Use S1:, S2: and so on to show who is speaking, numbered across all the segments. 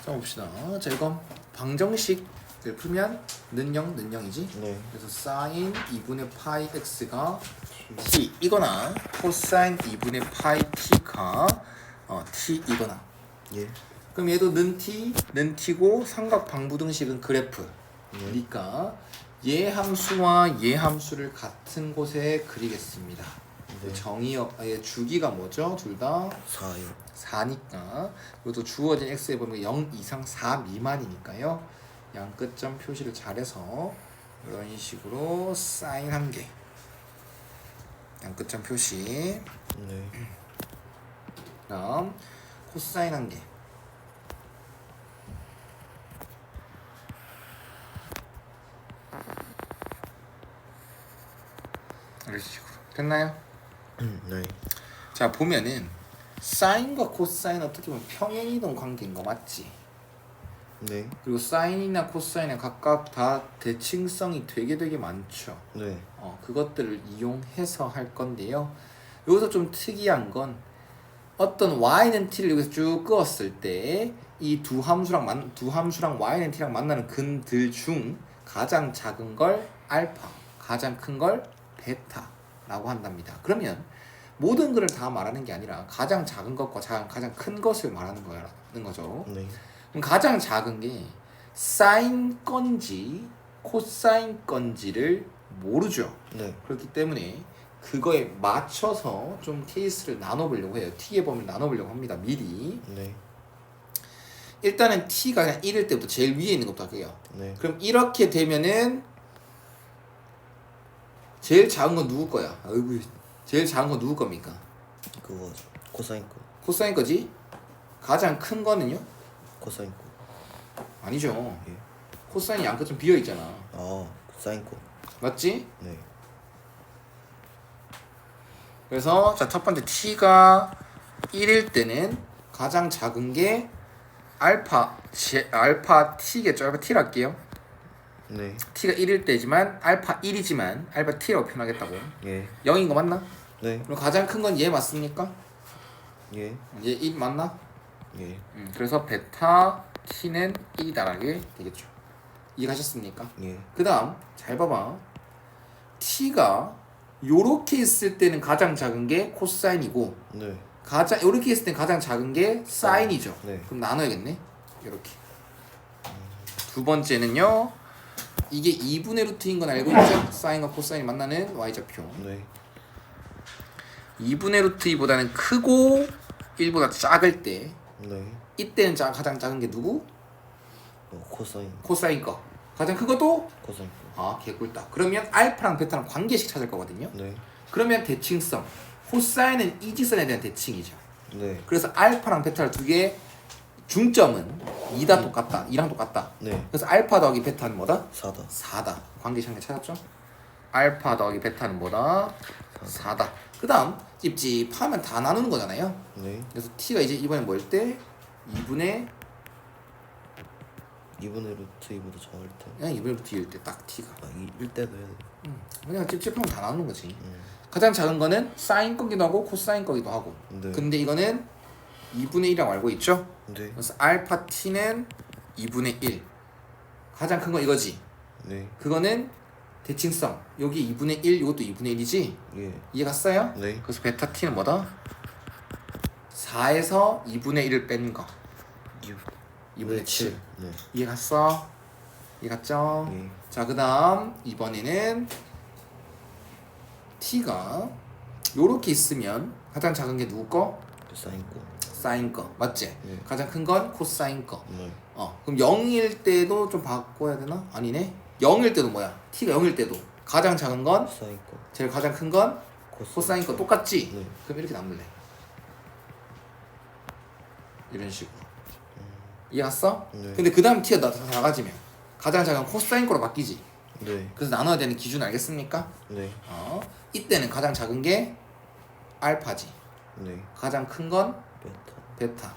S1: 자 봅시다. 자 이건 방정식을 풀면 는영 는영이지.
S2: 네.
S1: 그래서 사인 2분의 파이 x가 t 이거나 코사인 2분의 파이 t가 t 이거나.
S2: 예.
S1: 그럼 얘도 는 t고 삼각 방부등식은 그래프.
S2: 예.
S1: 그러니까 얘 함수와 얘 함수를 같은 곳에 그리겠습니다.
S2: 네.
S1: 정의의 주기가 뭐죠? 둘 다
S2: 4요.
S1: 4니까 이것도 주어진 x에 보면 0 이상 4 미만이니까요. 양 끝점 표시를 잘해서 이런 식으로 사인 한 개. 양 끝점 표시.
S2: 네.
S1: 그다음 코사인 한 개. 이런 식으로 됐나요?
S2: 네.
S1: 자 보면은 사인과 코사인 어떻게 보면 평행이동 관계인 거 맞지?
S2: 네.
S1: 그리고 사인이나 코사인은 각각 다 대칭성이 되게 많죠.
S2: 네.
S1: 그것들을 이용해서 할 건데요. 여기서 좀 특이한 건 어떤 y는 t를 여기서 쭉 그었을 때 이 두 함수랑 y는 t랑 만나는 근들 중 가장 작은 걸 알파, 가장 큰 걸 베타라고 한답니다. 그러면 모든 것을 다 말하는 게 아니라 가장 작은 것과 가장 큰 것을 말하는 거죠.
S2: 네.
S1: 그럼 가장 작은 게 사인 건지 코사인 건지를 모르죠.
S2: 네.
S1: 그렇기 때문에 그거에 맞춰서 좀 케이스를 나눠보려고 해요. t의 범위를 나눠보려고 합니다. 미리.
S2: 네.
S1: 일단은 t가 그냥 1일 때부터 제일 위에 있는 것부터 할게요.
S2: 네.
S1: 그럼 이렇게 되면은 제일 작은 건 누구 거야? 아이고, 제일 작은 건 누구 겁니까?
S2: 그거 코사인 거.
S1: 코사인 거지? 가장 큰 거는요?
S2: 코사인 거.
S1: 아니죠.
S2: 예.
S1: 코사인이 양끝 좀 비어 있잖아.
S2: 사인 거.
S1: 맞지?
S2: 네.
S1: 그래서 자 첫 번째 t가 1일 때는 가장 작은 게 알파 t겠죠. 알파 t로 할게요.
S2: 네.
S1: t가 1일 때지만 알파 1이지만 알파 t라고 표현하겠다고.
S2: 예.
S1: 0인 거 맞나?
S2: 네.
S1: 그럼 가장 큰 건 얘 맞습니까?
S2: 예.
S1: 얘 1 맞나?
S2: 예.
S1: 그래서 베타 t는 1이다라게 되겠죠. 이해가셨습니까?
S2: 예.
S1: 그 다음 잘 봐봐. t가 요렇게 있을 때는 가장 작은 게 코사인이고
S2: 네.
S1: 요렇게 있을 때는 가장 작은 게 사인이죠.
S2: 네.
S1: 그럼 나눠야겠네. 요렇게. 두 번째는요. 이게 2분의 루트인 건 알고 있죠? 사인과 코사인이 만나는 y좌표.
S2: 네.
S1: 2분의 루트 2보다는 크고 1보다 작을 때
S2: 네.
S1: 이때는 가장 작은 게 누구?
S2: 코사인.
S1: 코사인 거. 가장 큰 것도?
S2: 코사인 거.
S1: 개꿀다. 그러면 알파랑 베타랑 관계식 찾을 거거든요.
S2: 네.
S1: 그러면 대칭성. 코사인은 이 직선에 대한 대칭이죠.
S2: 네.
S1: 그래서 알파랑 베타를 두 개 중점은 2다 똑같다. 2랑 똑같다.
S2: 네.
S1: 그래서 알파 더하기 베타는 뭐다?
S2: 4다.
S1: 4다. 관계식 한개 찾았죠? 알파 더하기 베타는 뭐다? 4다. 그 다음 찝찝하면 다 나누는 거잖아요.
S2: 네.
S1: 그래서 t가 이제 이번에 뭐일 때? 2분의
S2: 2분의 루트 2보다 작을 때.
S1: 그냥 2분의 루트 2일 때 딱 t가
S2: 1 때도 해야 돼.
S1: 그냥 찝찝하면 다 나누는 거지. 가장 작은 거는 사인 거기도 하고 코사인 거기도 하고.
S2: 네.
S1: 근데 이거는 2분의 1이라고 알고 있죠?
S2: 네.
S1: 그래서 알파 t는 2분의 1. 가장 큰 거 이거지.
S2: 네.
S1: 그거는 대칭성. 여기 2분의 1, 이것도 2분의 1이지.
S2: 예.
S1: 이해 갔어요?
S2: 네.
S1: 그래서 베타 t는 뭐다? 4에서 2분의 1을 뺀 거. 2분의 7.
S2: 네.
S1: 이해 갔어? 이해 갔죠?
S2: 예.
S1: 자, 그 다음 이번에는 t가 요렇게 있으면 가장 작은 게 누구 거?
S2: 사인 거.
S1: 사인 거. 맞지?
S2: 네.
S1: 가장 큰 건 코사인 거.
S2: 네.
S1: 그럼 0일 때도 좀 바꿔야 되나? 아니네. 0일 때도 뭐야? t가 0일 때도 가장 작은 건
S2: 사인 거.
S1: 제일 가장 큰 건 코사인 거 똑같지?
S2: 네.
S1: 그럼 이렇게 남을래. 이런 식으로. 이해 갔어?
S2: 네.
S1: 근데 그 다음 t가 작아지면 가장 작은 코사인 거로 바뀌지.
S2: 네.
S1: 그래서 나눠야 되는 기준 알겠습니까?
S2: 네.
S1: 이때는 가장 작은 게 알파지.
S2: 네.
S1: 가장 큰 건
S2: 베타.
S1: 베타.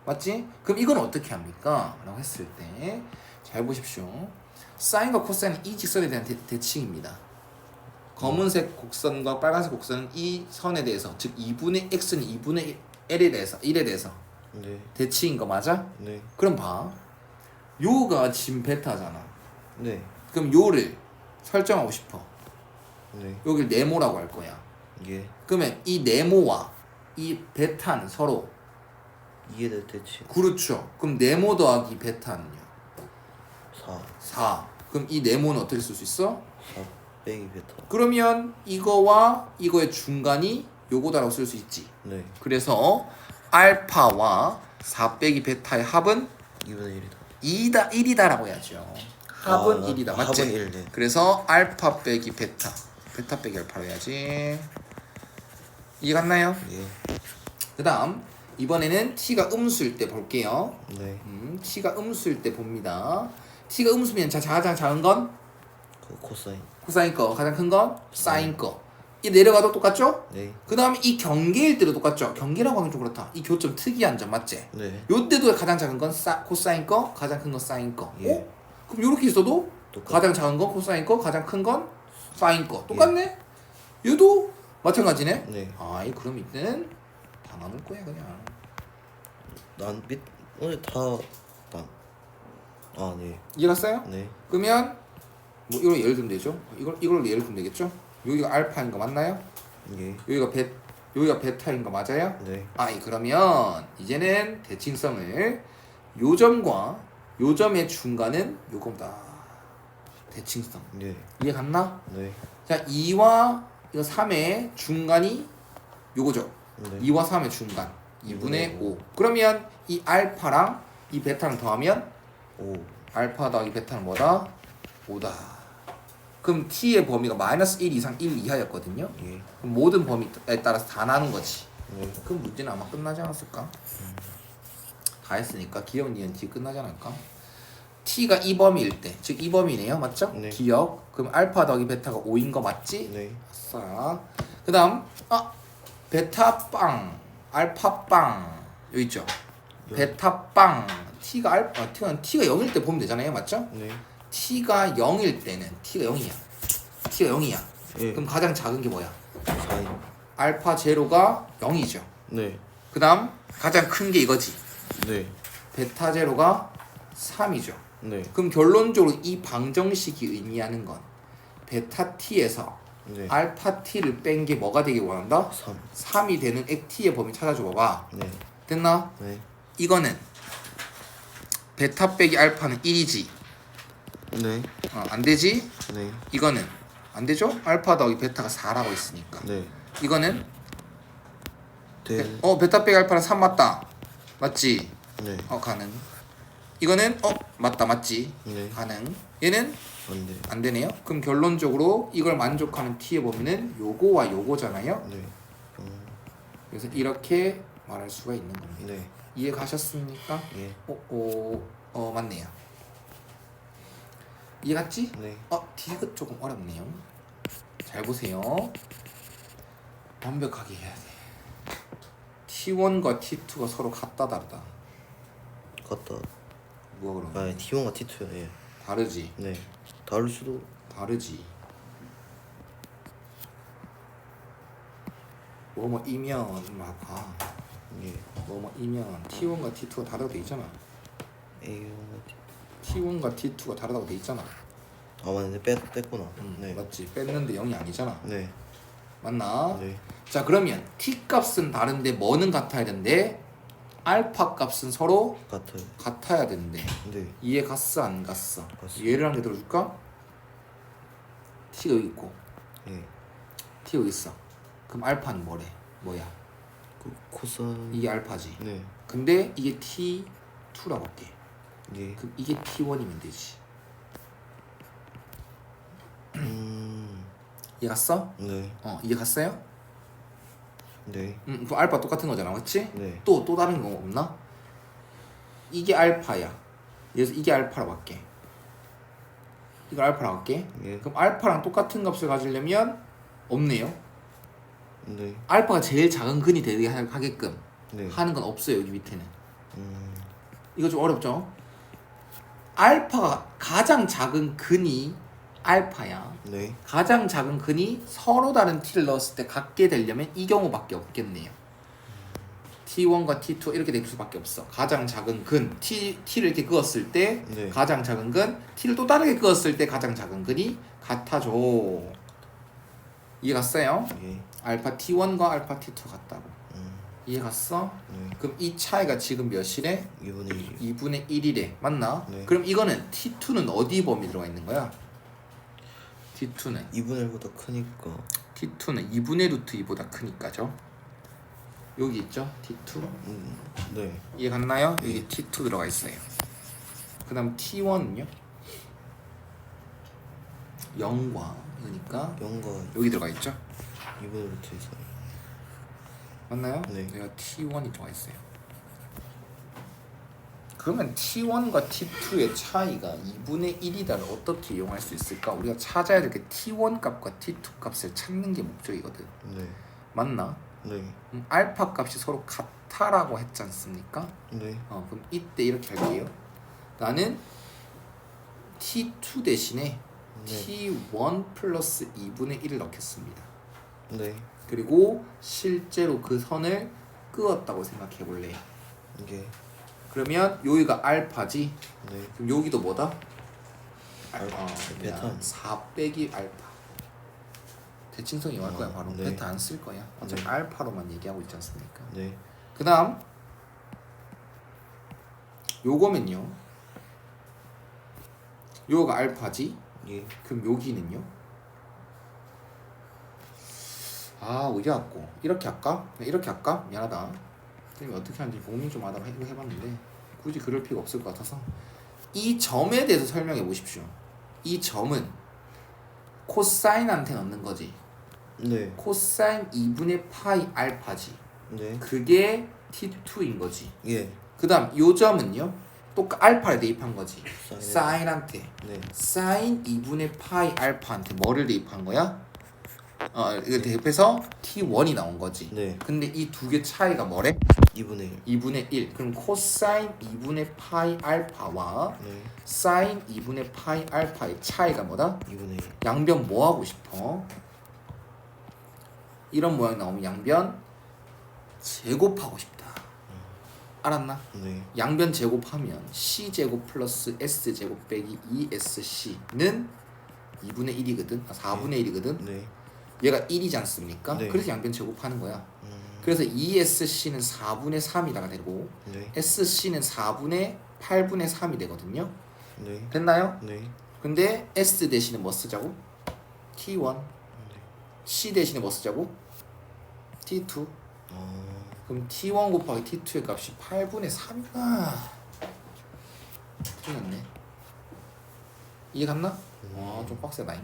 S1: 맞지? 그럼 이건 어떻게 합니까? 라고 했을 때 잘 보십시오. 사인과 코사인은 이 직선에 대한 대칭입니다. 검은색 곡선과 빨간색 곡선은 이 선에 대해서, 즉 2분의 x는 2분의 1에 대해서
S2: 네.
S1: 대칭인 거 맞아?
S2: 네.
S1: 그럼 봐. 요가 지금 베타잖아.
S2: 네.
S1: 그럼 요를 설정하고 싶어.
S2: 네.
S1: 여길 네모라고 할 거야.
S2: 예.
S1: 그러면 이 네모와 이 베타는 서로
S2: 이해될 대칭.
S1: 그렇죠. 그럼 네모 더하기 베타는요?
S2: 4.
S1: 4. 그럼 이 네모는 어떻게 쓸 수 있어?
S2: 4 빼기 베타.
S1: 그러면 이거와 이거의 중간이 요거다라고 쓸 수 있지.
S2: 네.
S1: 그래서 알파와 4 빼기 베타의 합은
S2: 2분의 1이다.
S1: 2다 1이다라고 해야죠. 합은 1이다. 맞지?
S2: 합은 1, 네.
S1: 그래서 알파 빼기 베타. 베타 빼기 알파로 해야지. 이해 갔나요?
S2: 예.
S1: 그다음 이번에는 t가 음수일 때 볼게요.
S2: 네.
S1: t가 음수일 때 봅니다. t가 음수면 가장 작은 건
S2: 그 코사인.
S1: 코사인 거, 가장 큰 건 사인 거. 이 내려가도 똑같죠?
S2: 네.
S1: 그 다음에 이 경계일 때도 똑같죠? 경계라고 하면 좀 그렇다. 이 교점 특이한 점 맞지?
S2: 네.
S1: 요때도 가장 작은 건 코사인 거, 가장 큰 건 사인 거.
S2: 예.
S1: 어? 그럼 요렇게 있어도
S2: 똑같.
S1: 가장 작은 건 코사인 거, 가장 큰 건 사인 거. 똑같네? 얘도 마찬가지네?
S2: 네.
S1: 아이 그럼 이때는 다 나눌 거야 그냥.
S2: 난 밑. 오늘 다. 난. 아 네.
S1: 이해갔어요?
S2: 네.
S1: 그러면 뭐 이걸 예를 들면 되죠? 이걸로 예를 들면 되겠죠? 여기가 알파인 거 맞나요?
S2: 예.
S1: 여기가 베타인 거 맞아요?
S2: 네.
S1: 아이 그러면 이제는 대칭성을 요점과 요점의 중간은 요거다. 대칭성.
S2: 네.
S1: 이해 갔나?
S2: 네.
S1: 자 2와 이거 3의 중간이 요거죠.
S2: 네.
S1: 2와 3의 중간 2분의
S2: 5.
S1: 5. 그러면 이 알파랑 이 베타랑 더하면
S2: 5.
S1: 알파 더하기 베타는 뭐다? 5다. 그럼 t의 범위가 마이너스 1 이상 1 이하였거든요.
S2: 예.
S1: 그럼 모든 범위에 따라서 다 나눈 거지.
S2: 네.
S1: 그럼 문제는 아마 끝나지 않았을까? 다 했으니까 기억 니은 t 끝나지 않을까? t가 이 범위일 때, 즉 이 범위네요, 맞죠?
S2: 네.
S1: 기억. 그럼 알파 더하기 베타가 5인 거 맞지?
S2: 네.
S1: 아싸. 그다음 베타 빵, 알파 빵 여기 있죠. 베타 빵 t가 t가 0일 때 보면 되잖아요, 맞죠?
S2: 네.
S1: t가 0일 때는 t가 0이야. t가 0이야.
S2: 예.
S1: 그럼 가장 작은 게 뭐야?
S2: 사인.
S1: 알파 제로가 0이죠.
S2: 네.
S1: 그다음 가장 큰 게 이거지.
S2: 네.
S1: 베타 제로가 3이죠.
S2: 네.
S1: 그럼 결론적으로 이 방정식이 의미하는 건 베타 t에서
S2: 네.
S1: 알파 t를 뺀 게 뭐가 되길 원한다?
S2: 3.
S1: 3이 되는 t의 범위 찾아줘 봐봐.
S2: 네.
S1: 됐나?
S2: 네.
S1: 이거는 베타 빼기 알파는 1이지.
S2: 네.
S1: 안 되지?
S2: 네.
S1: 이거는 안 되죠? 알파 더하기 베타가 4라고 있으니까.
S2: 네.
S1: 이거는
S2: 될.
S1: 베타 빼기 알파는 3 맞다. 맞지?
S2: 네.
S1: 가능. 이거는 맞다. 맞지?
S2: 네.
S1: 가능. 얘는
S2: 안 돼.
S1: 안 되네요. 그럼 결론적으로 이걸 만족하는 t의 범위는 요거와 요거잖아요.
S2: 네.
S1: 그래서 이렇게 말할 수가 있는 겁니다.
S2: 네.
S1: 이해 가셨습니까?
S2: 예.
S1: 맞네요. 이해 갔지?
S2: 네.
S1: D가 조금 어렵네요. 잘 보세요. 완벽하게 해야 돼. T1과 T2가 서로 같다 다르다.
S2: 같다.
S1: 뭐가 그러면?
S2: 아니 T1과 T2요. 예.
S1: 다르지.
S2: 네. 다를 수도.
S1: 다르지. 뭐뭐이면 막
S2: 예.
S1: 뭐뭐이면 T1과 T2가 다르다고 돼 있잖아.
S2: A1과
S1: T1과 T2가 다르다고 돼 있잖아.
S2: 맞네. 뺐구나. 네.
S1: 맞지? 뺐는데 0이 아니잖아.
S2: 네.
S1: 맞나?
S2: 네.
S1: 자 그러면 t 값은 다른데 뭐는 같아야 된대? 알파 값은 서로
S2: 같아요.
S1: 같아야 된대.
S2: 네.
S1: 이해 갔어 안 갔어?
S2: 갔어.
S1: 예를 한 개 들어줄까? t가 여기 있고
S2: 예.
S1: t 여기 있어. 그럼 알파는 뭐야?
S2: 그 코사인.
S1: 이게 알파지.
S2: 네.
S1: 근데 이게 t2라고 할게.
S2: 예.
S1: 그럼 이게 t1이면 되지. 이해 갔어?
S2: 네.
S1: 이해 갔어요?
S2: 네.
S1: 그 알파 똑같은 거잖아, 맞지?
S2: 네.
S1: 또 다른 거 없나? 이게 알파야. 그래서 이게 알파라고 할게. 이거 알파라고 할게.
S2: 예.
S1: 그럼 알파랑 똑같은 값을 가지려면 없네요.
S2: 네.
S1: 알파가 제일 작은 근이 되게 하게끔
S2: 네.
S1: 하는 건 없어요, 여기 밑에는.
S2: 음.
S1: 이거 좀 어렵죠? 알파가 가장 작은 근이 알파야.
S2: 네.
S1: 가장 작은 근이 서로 다른 t를 넣었을 때 같게 되려면 이 경우밖에 없겠네요. T1과 T2 이렇게 될 수밖에 없어. 가장 작은 근 T를 이렇게 그었을 때
S2: 네.
S1: 가장 작은 근, T를 또 다르게 그었을 때 가장 작은 근이 같아져. 이해 갔어요?
S2: 예.
S1: 알파 T1과 알파 T2 같다고. 이해 갔어?
S2: 네.
S1: 그럼 이 차이가 지금 몇이래?
S2: 2분의 1.
S1: 2분의 1이래. 맞나?
S2: 네.
S1: 그럼 이거는 T2는 어디 범위 들어가 있는 거야? T2는
S2: 2분의 1보다 크니까.
S1: T2는 2분의 루트 2보다 크니까죠. 여기 있죠? T2.
S2: 네.
S1: 이해 갔나요? 여기 T2 들어가 있어요. 그 다음 T1은요? 0과 그러니까
S2: 0과
S1: 여기 들어가 있죠?
S2: 2분의 루트 2.
S1: 맞나요?
S2: 네.
S1: 여기가 T1이 들어가 있어요. 그러면 T1과 T2의 차이가 2분의 1이다를 어떻게 이용할 수 있을까? 우리가 찾아야 될 게 T1 값과 T2 값을 찾는 게 목적이거든.
S2: 네.
S1: 맞나?
S2: 네.
S1: 알파 값이 서로 같다라고 했지 않습니까?
S2: 네.
S1: 그럼 이때 이렇게 할게요. 나는 T2 대신에
S2: 네.
S1: T1 플러스 2분의 1을 넣겠습니다.
S2: 네.
S1: 그리고 실제로 그 선을 그었다고 생각해 볼래요.
S2: 이게
S1: 그러면 여기가 알파지.
S2: 네.
S1: 그럼 여기도 뭐다?
S2: 베타.
S1: 4 빼기 알파. 대칭성 이용할 거야 바로.
S2: 네.
S1: 베타 안 쓸 거야. 어차피
S2: 네.
S1: 알파로만 얘기하고 있지 않습니까?
S2: 네.
S1: 그 다음 요거면요, 요거가 알파지.
S2: 예.
S1: 그럼 여기는요, 어디 갖고 이렇게 할까? 이렇게 할까? 미안하다. 선생님이 어떻게 하는지 고민 좀 하다가 해봤는데 굳이 그럴 필요가 없을 것 같아서 이 점에 대해서 설명해 보십시오. 이 점은 코사인한테 넣는 거지.
S2: 네.
S1: 코사인 2분의 파이 알파지.
S2: 네.
S1: 그게 T2인 거지.
S2: 예.
S1: 그 다음 요 점은요, 또 알파를 대입한 거지.
S2: 사인에.
S1: 사인한테.
S2: 네.
S1: 사인 2분의 파이 알파한테 뭐를 대입한 거야? 이거 대입해서 T1이 나온 거지.
S2: 네.
S1: 근데 이 두 개 차이가 뭐래?
S2: 2분의
S1: 2분의 1. 그럼 코사인 2분의 파이 알파와
S2: 1. 네.
S1: 사인 2분의 파이 알파의 차이가 뭐다?
S2: 2분의 1.
S1: 양변 뭐 하고 싶어? 이런 모양 나오면 양변 제곱하고 싶다. 알았나?
S2: 네.
S1: 양변 제곱하면 C제곱 플러스 S제곱 빼기 2SC는 2분의 1이거든. 4분의 1이거든.
S2: 네.
S1: 얘가 1이지 않습니까?
S2: 네.
S1: 그래서 양변 제곱하는 거야. 그래서 2SC는 4분의 3이다가 되고
S2: 네.
S1: SC는 4분의 8분의 3이 되거든요.
S2: 네.
S1: 됐나요?
S2: 네.
S1: 근데 S 대신에 뭐 쓰자고? T1. C 대신에 뭐 쓰자고? T2. 그럼 T1 곱하기 T2의 값이 8분의 3이구나. 틀렸네. 이해 갔나? 좀 빡세다잉.